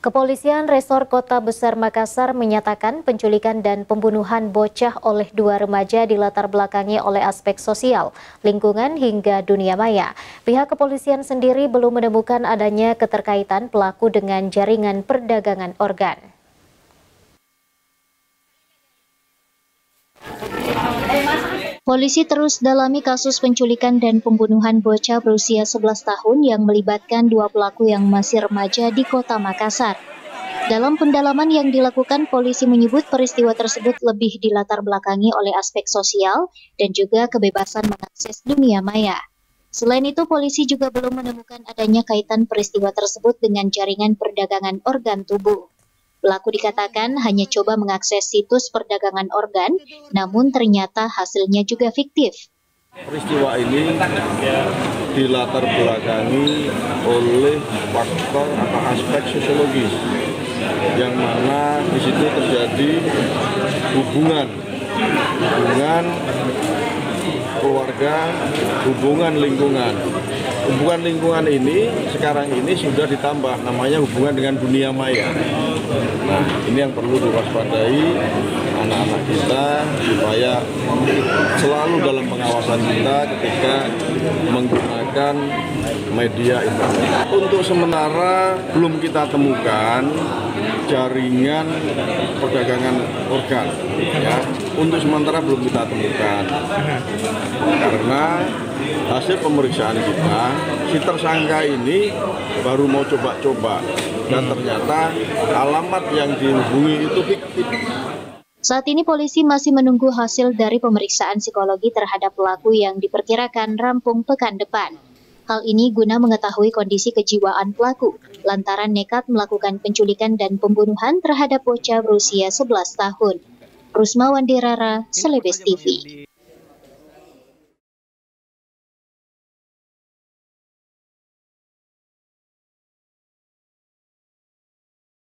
Kepolisian Resor Kota Besar Makassar menyatakan penculikan dan pembunuhan bocah oleh dua remaja dilatar belakangi oleh aspek sosial, lingkungan hingga dunia maya. Pihak kepolisian sendiri belum menemukan adanya keterkaitan pelaku dengan jaringan perdagangan organ. Polisi terus dalami kasus penculikan dan pembunuhan bocah berusia 11 tahun yang melibatkan dua pelaku yang masih remaja di Kota Makassar. Dalam pendalaman yang dilakukan, polisi menyebut peristiwa tersebut lebih dilatar belakangi oleh aspek sosial dan juga kebebasan mengakses dunia maya. Selain itu, polisi juga belum menemukan adanya kaitan peristiwa tersebut dengan jaringan perdagangan organ tubuh. Pelaku dikatakan hanya coba mengakses situs perdagangan organ, namun ternyata hasilnya juga fiktif. Peristiwa ini dilatar belakangi oleh faktor atau aspek sosiologis, yang mana di situ terjadi hubungan keluarga, hubungan lingkungan. Hubungan lingkungan ini sekarang ini sudah ditambah namanya hubungan dengan dunia maya. Nah, ini yang perlu diwaspadai anak-anak kita supaya selalu dalam pengawasan kita ketika menggunakan media internet. Untuk sementara belum kita temukan jaringan perdagangan organ, ya. Untuk sementara belum kita temukan karena hasil pemeriksaan kita, si tersangka ini baru mau coba-coba dan ternyata alamat yang dihubungi itu fiktif. Saat ini polisi masih menunggu hasil dari pemeriksaan psikologi terhadap pelaku yang diperkirakan rampung pekan depan. Hal ini guna mengetahui kondisi kejiwaan pelaku lantaran nekat melakukan penculikan dan pembunuhan terhadap bocah berusia 11 tahun. Rusma Wandirara, Celebes TV.